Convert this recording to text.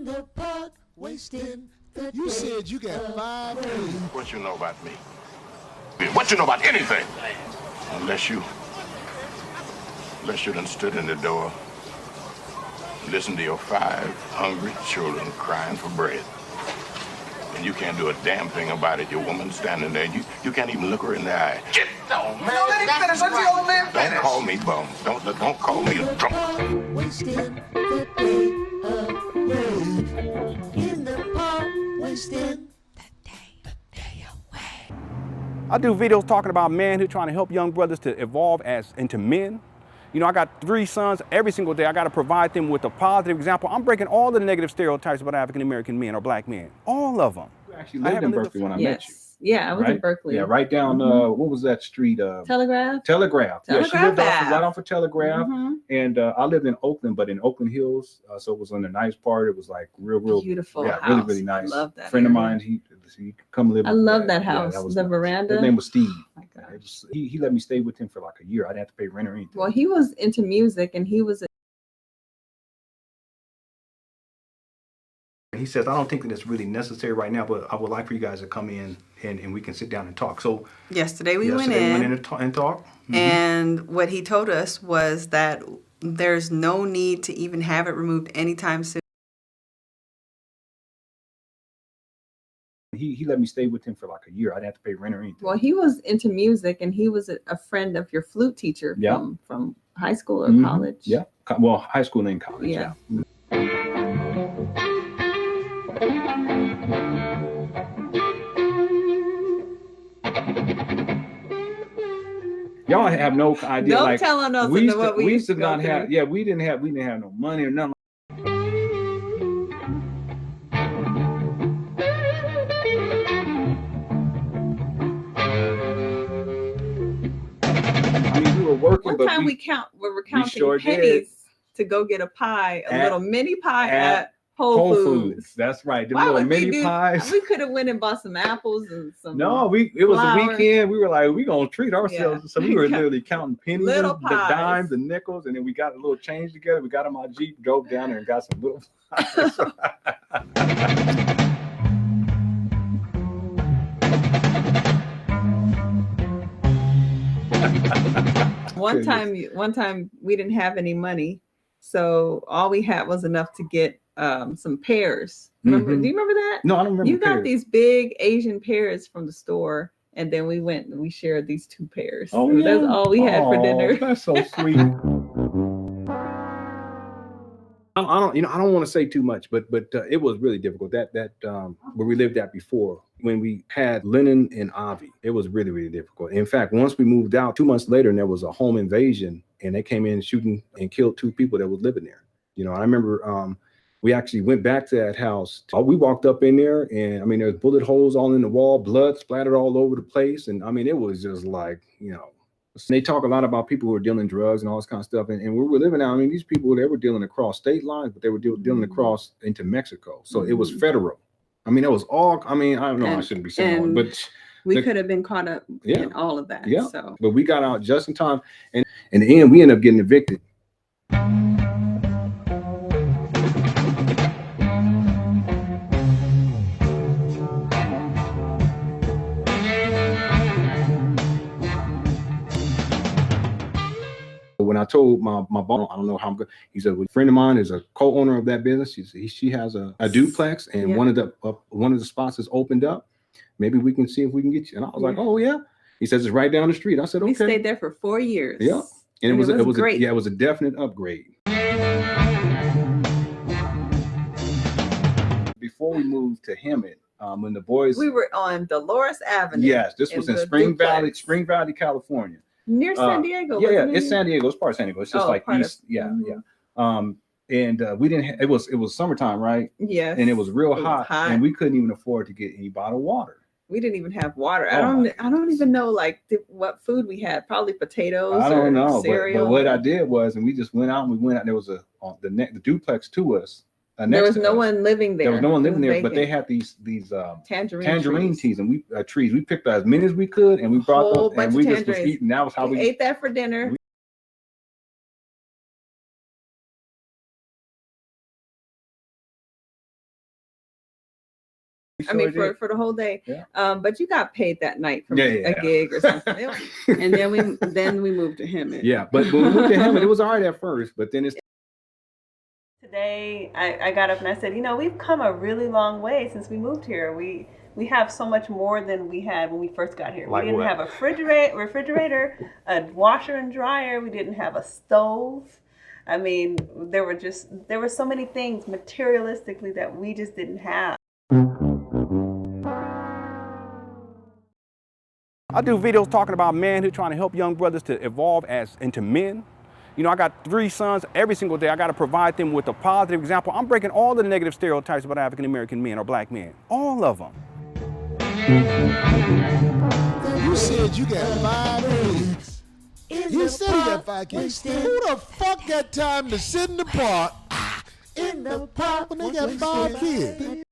in the park, wasting the You said you got 5 days. What you know about me? What you know about anything? Unless you done stood in the door, listen to your 5 hungry children crying for bread. And you can't do a damn thing about it. Your woman standing there, you can't even look her in the eye. Get down, man. No, let him finish. Let the old man finish. Don't call me bum. Don't call me a drunk. Wasting the day away. In the park, wasting the day away. I do videos talking about manhood, trying to help young brothers to evolve into men. You know, I got 3 sons. Every single day I got to provide them with a positive example. I'm breaking all the negative stereotypes about African-American men or black men. All of them. You actually lived in Berkeley when I met you. Yeah, I was in Berkeley. Yeah, right down, what was that street? Telegraph? Telegraph. Yeah, she lived right off of Telegraph. Mm-hmm. And I lived in Oakland, but in Oakland Hills. So it was on the nice part. It was like real beautiful. Yeah, house. really nice. I love that. Friend of mine, he come live. I love that house. Yeah, the veranda. His name was Steve. Oh my gosh. He let me stay with him for like a year. I didn't have to pay rent or anything. Well, he was into music, and he was. He says, I don't think that it's really necessary right now, but I would like for you guys to come in and we can sit down and talk. So yesterday we went in and talk. Mm-hmm. And what he told us was that there's no need to even have it removed anytime soon. He let me stay with him for like a year. I didn't have to pay rent or anything. Well, he was into music, and he was a friend of your flute teacher from high school or college. Yeah. Well, high school and college. Yeah. Y'all have no idea. Don't like, tell on us we used what we used to not go have. through. Yeah, we didn't have no money or nothing. I mean, we were working. One time we were counting pennies to go get a pie, a little mini pie at Whole Foods. That's right. The Why little would we mini pies. We could have went and bought some apples and some. No, it was flour. a weekend. We were like, we gonna treat ourselves. Yeah. So we were literally counting pennies, Little the pies. dimes, the nickels, and then we got a little change together. We got in my Jeep, drove down there, and got some little pies. One time we didn't have any money, so all we had was enough to get some pears. Remember? Do you remember that? No, I don't remember. You got these big Asian pears from the store, and then we went and we shared these 2 pears. Oh, So yeah. that's all we had for dinner. That's so sweet. I don't want to say too much, but it was really difficult. That where we lived at before, when we had Lennon and Avi, it was really difficult. In fact, once we moved out, 2 months later, and there was a home invasion, and they came in shooting and killed 2 people that was living there. You know, I remember we actually went back to that house. We walked up in there, and I mean, there's bullet holes all in the wall, blood splattered all over the place, and I mean, it was just like, you know. They talk a lot about people who are dealing drugs and all this kind of stuff. And we were living out, I mean, these people, they were dealing across state lines, but they were dealing across into Mexico. So it was federal. I mean, it was all, I mean, I don't know, I shouldn't be saying, but we could have been caught up in all of that. Yeah. So. But we got out just in time. And in the end, we ended up getting evicted. When I told my boss, I don't know how I'm good. He said, well, a friend of mine is a co-owner of that business. She has a duplex, and one of the spots is opened up. Maybe we can see if we can get you. And I was like, oh yeah. He says it's right down the street. I said, okay. We stayed there for 4 years. Yeah, and it was great. It was a definite upgrade. Before we moved to Hemet, when the boys, we were on Dolores Avenue. Yes, this was in Spring Valley, California. Near San Diego. Yeah, it's San Diego. It's part of San Diego. It's just like east. Yeah. And we didn't. It was summertime, right? Yes. And it was real hot, and we couldn't even afford to get any bottled water. We didn't even have water. I don't even know what food we had. Probably potatoes. I don't know. Cereal. But what I did was, and we just went out. There was the duplex to us. There was no one living there. There was no one living there, but they had these tangerine trees, and trees. We picked as many as we could, and we brought them, and we just was eating. That was how we ate that for dinner. I mean, for the whole day. Yeah. But you got paid that night from Yeah. a gig or something. And then we moved to Hemet. Yeah, but when we moved to Hemet, it was all right at first, but then it's Today, I got up and I said, we've come a really long way since we moved here. We have so much more than we had when we first got here. Like we didn't what? have a refrigerator, a washer and dryer. We didn't have a stove. I mean, there were so many things materialistically that we just didn't have. I do videos talking about manhood, trying to help young brothers to evolve into men. I got 3 sons. Every single day, I got to provide them with a positive example. I'm breaking all the negative stereotypes about African American men or black men. All of them. You said you got 5 kids. You said you got 5 kids. Who the fuck got time to sit in the park when they got 5 kids?